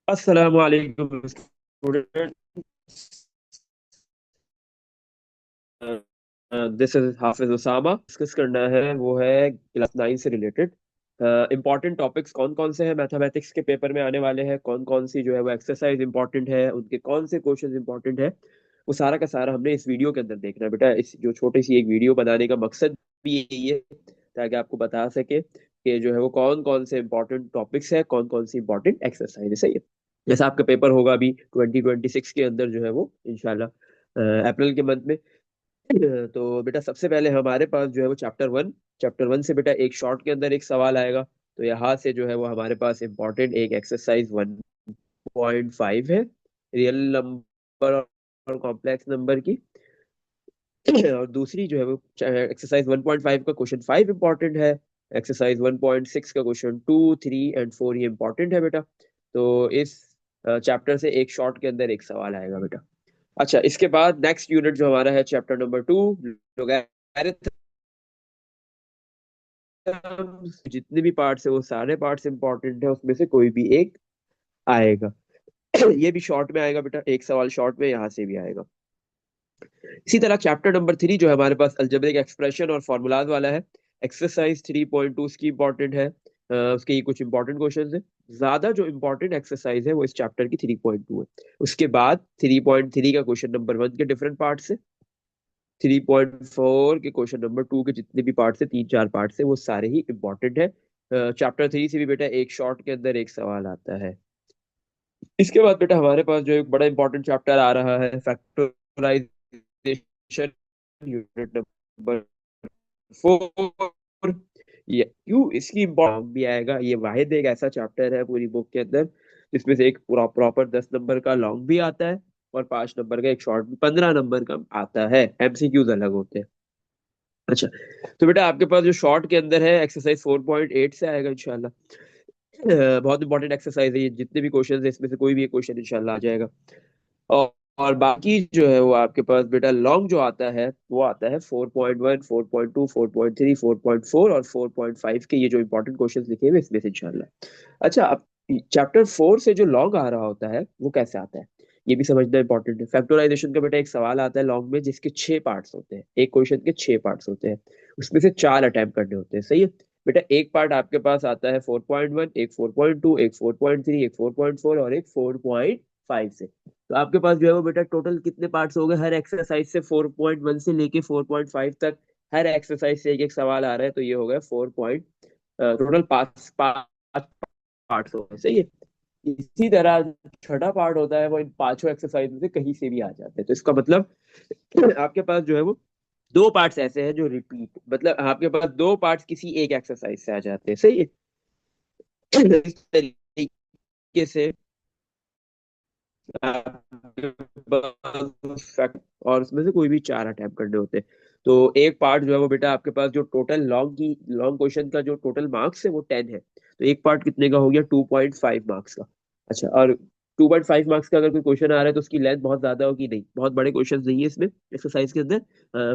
अस्सलाम वालेकुम student. This is Hafiz Usama. Discuss करना है वो है क्लास 9 से रिलेटेड इंपॉर्टेंट टॉपिक्स कौन कौन से हैं मैथमेटिक्स के पेपर में आने वाले हैं, कौन कौन सी जो है वो एक्सरसाइज इंपॉर्टेंट है, उनके कौन से क्वेश्चन इंपॉर्टेंट है। वो सारा का सारा हमने इस वीडियो के अंदर देखना है बेटा। इस जो छोटी सी एक वीडियो बनाने का मकसद भी यही है ताकि आपको बता सके कि जो है वो कौन कौन से इंपॉर्टेंट टॉपिक्स है, कौन कौन सी इंपॉर्टेंट एक्सरसाइज है। सही है। जैसा आपका पेपर होगा अभी 2026 के अंदर जो है वो इंशाल्लाह अप्रैल के मंथ में। तो बेटा सबसे पहले हमारे पास जो है वो चैप्टर वन से बेटा एक शॉर्ट के अंदर एक सवाल आएगा। तो यहाँ से जो है वो हमारे पास इंपॉर्टेंट एक एक्सरसाइज 1.5 है, रियल नंबर और कॉम्प्लेक्स नंबर की। और दूसरी जो है वो एक्सरसाइज 1.5 का क्वेश्चन 5 इंपॉर्टेंट है। एक्सरसाइज 1.6 का क्वेश्चन 2, 3 एंड 4 ये इंपॉर्टेंट है बेटा। तो इस चैप्टर से एक शॉर्ट के अंदर एक सवाल आएगा बेटा। अच्छा, इसके बाद नेक्स्ट यूनिट जो हमारा है चैप्टर नंबर 2, जितने भी पार्ट्स है वो सारे पार्ट्स इंपॉर्टेंट है, उसमें से कोई भी एक आएगा। ये भी शॉर्ट में आएगा बेटा, एक सवाल शॉर्ट में यहाँ से भी आएगा। इसी तरह चैप्टर नंबर 3 जो है हमारे पास अलजेब्रिक एक्सप्रेशन और फॉर्मूलाज वाला है। एक्सरसाइज 3.2 उसकी इंपॉर्टेंट है। उसके ये कुछ इंपॉर्टेंट क्वेश्चन है। ज्यादा जो इंपॉर्टेंट एक्सरसाइज है वो इस चैप्टर की 3.2 है। उसके बाद 3.3 का क्वेश्चन नंबर 1 के डिफरेंट पार्ट है। 3.4 के क्वेश्चन नंबर 2 के जितने भी पार्ट है, 3 4 पार्ट है, वो सारे ही इंपॉर्टेंट है। चैप्टर 3 से भी बेटा एक शॉर्ट के अंदर एक सवाल आता है। इसके बाद बेटा हमारे पास जो एक बड़ा इंपॉर्टेंट चैप्टर आ रहा है फैक्टराइजेशन, यूनिट नंबर 4। ये क्यों इसकी इम्पोर्टेंस भी आएगा। ये वाहिद एक ऐसा चैप्टर है पूरी बुक के अंदर जिसमें से एक पूरा प्रॉपर 10 नंबर का लॉन्ग भी आता है और 5 नंबर का एक शॉर्ट भी, 15 नंबर का आता है। एमसीक्यूज अलग होते हैं। अच्छा, तो बेटा आपके पास जो शॉर्ट के अंदर है एक्सरसाइज 4.8 से आएगा इंशाल्लाह। बहुत इंपॉर्टेंट एक्सरसाइज है ये। जितने भी क्वेश्चन है इसमें से कोई भी एक क्वेश्चन इंशाल्लाह आ जाएगा। और बाकी जो है वो आपके पास बेटा लॉन्ग जो आता है वो आता है 4.1, 4.2, 4.3, 4.4 और 4.5 के, ये जो इंपॉर्टेंट क्वेश्चन लिखे हुए इसमें से इंशाल्लाह। अच्छा, अब चैप्टर 4 से जो लॉन्ग आ रहा होता है वो कैसे आता है ये भी समझना इंपॉर्टेंट है। फैक्टराइजेशन का बेटा एक सवाल आता है लॉन्ग में जिसके 6 पार्ट्स होते हैं। एक क्वेश्चन के 6 पार्ट्स होते हैं, उसमें से 4 अटेम्प्ट करने होते हैं। सही है। बेटा एक पार्ट आपके पास आता है 4.1, एक 4.2, एक 4.3, एक 4.4 और एक 4.5 से। तो आपके पास जो है वो बेटा टोटल कितने पार्ट्स हो गए हर एक्सरसाइज से, 4.1 से लेके 4.5 तक हर एक्सरसाइज से एक एक सवाल आ रहा है। तो ये हो गया 4 पॉइंट, टोटल 5 पार्ट्स हो गए। सही है। इसी तरह छठा पार्ट होता है वो इन पांचों एक्सरसाइज में से कहीं से भी आ जाते हैं। तो इसका मतलब आपके पास जो है वो दो पार्ट्स ऐसे हैं जो रिपीट, मतलब आपके पास दो पार्ट्स किसी एक एक्सरसाइज से आ जाते हैं। सही है। इस तरीके से और उसमें से कोई भी 4 अटेम्प्ट करने होते हैं। तो एक पार्ट जो है वो बेटा आपके पास जो टोटल लॉन्ग क्वेश्चन का जो टोटल मार्क्स है वो 10 है। तो एक पार्ट कितने का हो गया, 2.5 मार्क्स का। अच्छा, और 2.5 मार्क्स का अगर कोई क्वेश्चन आ रहा है तो उसकी लेंथ बहुत ज्यादा होगी नहीं, बहुत बड़े क्वेश्चन नहीं है इसमें एक्सरसाइज के अंदर,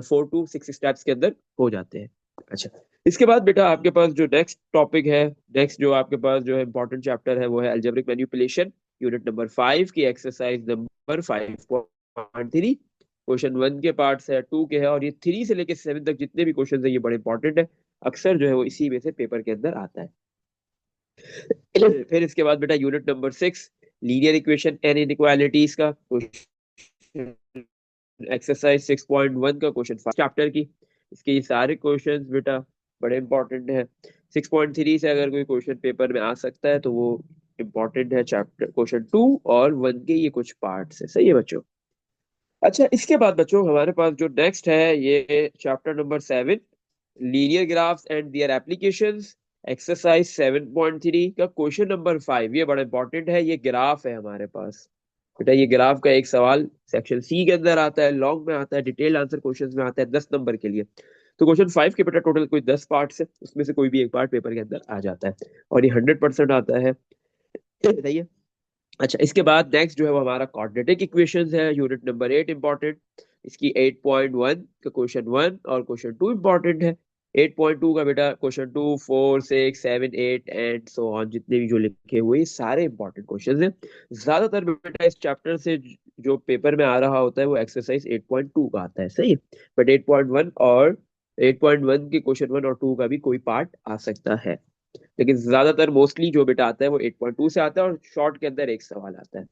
4 to 6 स्टेप्स के अंदर हो जाते हैं। अच्छा, इसके बाद बेटा आपके पास जो नेक्स्ट टॉपिक है, नेक्स्ट जो आपके पास जो है इंपॉर्टेंट चैप्टर है वो है अलजेब्रिक मैनिपुलेशन, यूनिट नंबर 5 की एक्सरसाइज नंबर 5.3। क्वेश्चन 1 के पार्ट्स है, 2 के है, और ये 3 से लेके 7 तक जितने भी क्वेश्चन है ये बड़े इंपॉर्टेंट है। अक्सर जो है वो इसी में से पेपर के अंदर आता है। फिर इसके बाद बेटा unit number 6, linear equation and inequalities का एक्सरसाइज 6.1 का क्वेश्चन चैप्टर की। इसके ये सारे क्वेश्चंस बेटा बड़े इंपॉर्टेंट है। 6.3 से अगर कोई क्वेश्चन पेपर में आ सकता है तो वो इम्पोर्टेंट है चैप्टर क्वेश्चन 2 और 1 के ये कुछ पार्ट्स है। सही है बच्चों। अच्छा, इसके बाद बच्चों हमारे पास जो नेक्स्ट है ये chapter number 7, linear graphs and their applications, exercise 7.3 का क्वेश्चन नंबर 5। ये बड़ा इंपॉर्टेंट है, ये ग्राफ है हमारे पास। बेटा ये ग्राफ का एक सवाल सेक्शन सी के अंदर आता है, लॉन्ग में आता है, डिटेल आंसर क्वेश्चन में आता है 10 नंबर के लिए। तो क्वेश्चन 5 के बेटा टोटल कोई 10 पार्ट्स है, उसमें से कोई भी एक पार्ट पेपर के अंदर आ जाता है और ये 100% आता है। बताइए। अच्छा, इसके बाद नेक्स्ट जो है वो हमारा क्वाड्रेटिक इक्वेशंस है, यूनिट नंबर 8 इंपॉर्टेंट। इसकी 8.1 का क्वेश्चन 1 और क्वेश्चन 2 इंपॉर्टेंट है। 8.2 का बेटा क्वेश्चन 2, 4, 6, 7, 8 एंड सो ऑन, जितने भी जो लिखे हुए सारे इंपॉर्टेंट क्वेश्चंस हैं। ज्यादातर बेटा इस चैप्टर से जो पेपर में आ रहा होता है वो एक्सरसाइज 8.2 का आता है, सही है। बट 8.1 और 8.1 के क्वेश्चन 1 और 2 का भी कोई पार्ट आ सकता है, लेकिन ज्यादातर मोस्टली जो बेटा आता है वो 8.2 से आता है और शॉर्ट के अंदर एक सवाल आता है।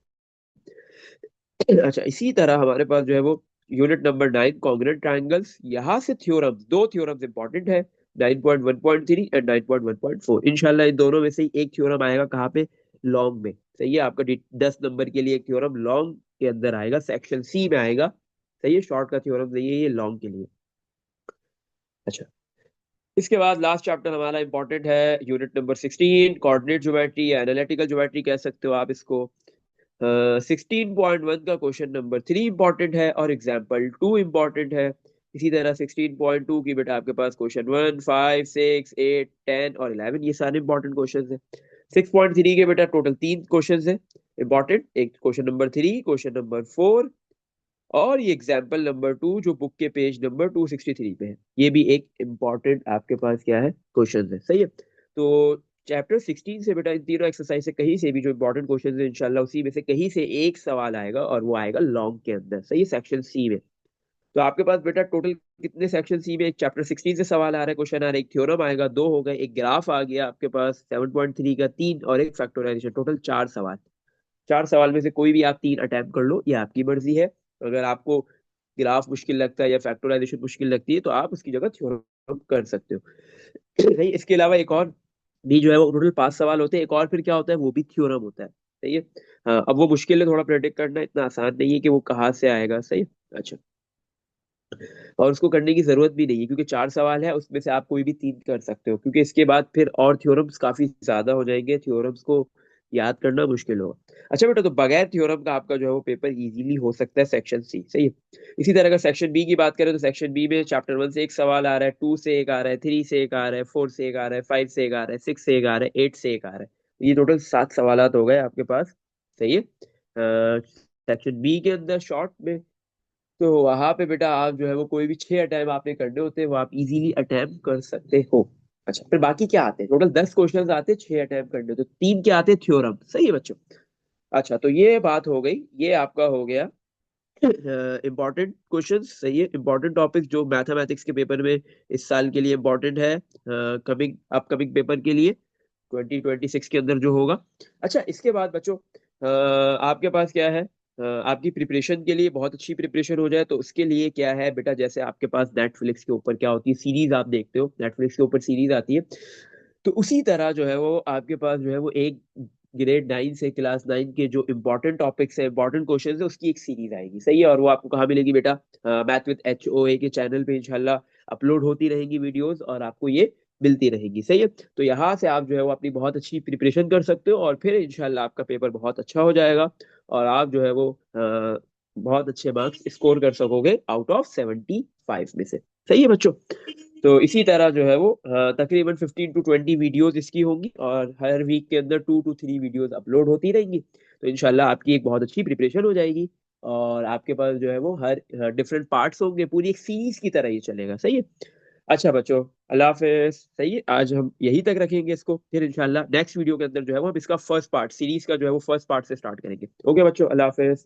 अच्छा, इसी तरह हमारे पास जो है वो यूनिट नंबर 9 कॉन्ग्रुएंट ट्रायंगल्स, यहाँ से थ्योरम्स, दो थ्योरम्स इंपॉर्टेंट है, 9.1.3 एंड 9.1.4। इंशाल्लाह इन दोनों में से ही एक थ्योरम आएगा कहाँ पे, लॉन्ग में, सही है। आपका 10 नंबर के लिए एक थ्योरम लॉन्ग के अंदर आएगा, सेक्शन सी में आएगा, सही है। शॉर्ट का थ्योरम नहीं है ये, लॉन्ग के लिए। अच्छा, इसके बाद लास्ट चैप्टर हमारा इंपॉर्टेंट है यूनिट नंबर 16 कोऑर्डिनेट ज्योमेट्री या एनालिटिकल ज्योमेट्री कह सकते हो आप इसको। 16.1 का क्वेश्चन नंबर 3 इंपॉर्टेंट है और एग्जाम्पल 2 इंपॉर्टेंट है। इसी तरह 16.2 की बेटा आपके पास क्वेश्चन 1, 5, 6, 8, 10 और 11 ये सारे इंपॉर्टेंट क्वेश्चन है। 6.3 के बेटा टोटल 3 क्वेश्चन है इंपॉर्टेंट, एक क्वेश्चन नंबर 3, क्वेश्चन नंबर 4 और ये एग्जाम्पल नंबर 2 जो बुक के पेज नंबर 263 पे है, ये भी एक इम्पॉर्टेंट आपके पास क्या है, क्वेश्चन है, सही है। तो चैप्टर 16 से बेटा इन तीनों एक्सरसाइज से कहीं से भी जो इंपॉर्टेंट क्वेश्चन है इंशाल्लाह उसी में से कहीं से एक सवाल आएगा और वो आएगा लॉन्ग के अंदर, सही है, सेक्शन सी में। तो आपके पास बेटा टोटल कितने सेक्शन सी में, एक चैप्टर 16 से सवाल आ रहा है, क्वेश्चन आ रहा है, एक थ्योरम आएगा, दो हो गए, एक ग्राफ आ गया आपके पास 7.3 का, तीन, और एक फैक्टराइजेशन, टोटल 4 सवाल। 4 सवाल में से कोई भी आप 3 अटेम्प्ट कर लो, ये आपकी मर्जी है। अगर आपको ग्राफ मुश्किल लगता है या फैक्टराइजेशन मुश्किल लगती है तो आप उसकी जगह थ्योरम कर सकते हो। नहीं, इसके अलावा एक और भी जो है वो टोटल 5 सवाल होते हैं, एक और फिर क्या होता है वो भी थ्योरम होता है, सही है। हाँ, अब वो मुश्किल है थोड़ा प्रेडिक्ट करना, इतना आसान नहीं है कि वो कहाँ से आएगा, सही है। अच्छा, और उसको करने की जरूरत भी नहीं है क्योंकि 4 सवाल है, उसमें से आप कोई भी 3 कर सकते हो, क्योंकि इसके बाद फिर और थ्योरम्स काफी ज्यादा हो जाएंगे, थ्योरम्स को याद करना मुश्किल होगा। अच्छा बेटा, तो बगैर थ्योरम का आपका जो है वो पेपर इजीली हो सकता है सेक्शन सी, सही है। इसी तरह अगर सेक्शन बी की बात करें तो सेक्शन बी में चैप्टर 1 से एक सवाल आ रहा है, 2 से एक आ रहा है, 3 से एक आ रहा है, 4 से एक आ रहा है, 5 से एक आ रहा है, 6 से एक आ रहा है, 8 से एक आ रहा है। ये टोटल 7 सवाल हो गए आपके पास, सही है। सेक्शन बी के अंदर शॉर्ट में, तो वहां पे बेटा आप जो है वो कोई भी 6 अटैम्प आपने करने होते हैं वो आप इजीली अटैम्प कर सकते हो। अच्छा, फिर बाकी क्या आते हैं, टोटल 10 क्वेश्चन आते हैं, 6 अटैम्प करने होते हैं, 3 क्या आते हैं, थ्योरम, सही है बच्चों। अच्छा, तो ये बात हो गई, ये आपका हो गया इंपॉर्टेंट क्वेश्चन, सही है। इंपॉर्टेंट टॉपिक जो मैथमेटिक्स के पेपर में इस साल के लिए इंपॉर्टेंट है, कमिंग अपकमिंग पेपर के लिए 2026 के अंदर जो होगा। अच्छा, इसके बाद बच्चों आपके पास क्या है, आपकी प्रिपरेशन के लिए बहुत अच्छी प्रिपरेशन हो जाए तो उसके लिए क्या है बेटा, जैसे आपके पास नेटफ्लिक्स के ऊपर क्या होती है, सीरीज आप देखते हो, नेटफ्लिक्स के ऊपर सीरीज आती है, तो उसी तरह जो है वो आपके पास जो है वो एक ग्रेड 9 से क्लास 9 के जो इंपॉर्टेंट टॉपिक्स है, इंपॉर्टेंट क्वेश्चन है, उसकी एक सीरीज आएगी, सही है। और वो आपको कहाँ मिलेगी बेटा, मैथ विद HOA के चैनल पे इंशाल्लाह अपलोड होती रहेंगी वीडियोस और आपको ये मिलती रहेगी, सही है। तो यहाँ से आप जो है वो अपनी बहुत अच्छी प्रिपरेशन कर सकते हो और फिर इंशाल्लाह आपका पेपर बहुत अच्छा हो जाएगा और आप जो है वो बहुत अच्छे मार्क्स स्कोर कर सकोगे आउट ऑफ 75 में से, सही है बच्चों। तो इसी तरह जो है वो तकरीबन 15 to 20 वीडियोस इसकी होंगी और हर वीक के अंदर 2 to 3 वीडियोस अपलोड होती रहेंगी। तो इनशाला आपकी एक बहुत अच्छी प्रिपरेशन हो जाएगी और आपके पास जो है वो हर डिफरेंट पार्ट्स होंगे, पूरी एक सीरीज की तरह ये चलेगा, सही है। अच्छा बच्चों, अल्लाह हाफिज, सही है। आज हम यहीं तक रखेंगे इसको, फिर इंशाल्लाह नेक्स्ट वीडियो के अंदर जो है वो हम इसका फर्स्ट पार्ट, सीरीज का जो है वो फर्स्ट पार्ट से स्टार्ट करेंगे। ओके बच्चों, अल्लाह हाफिज।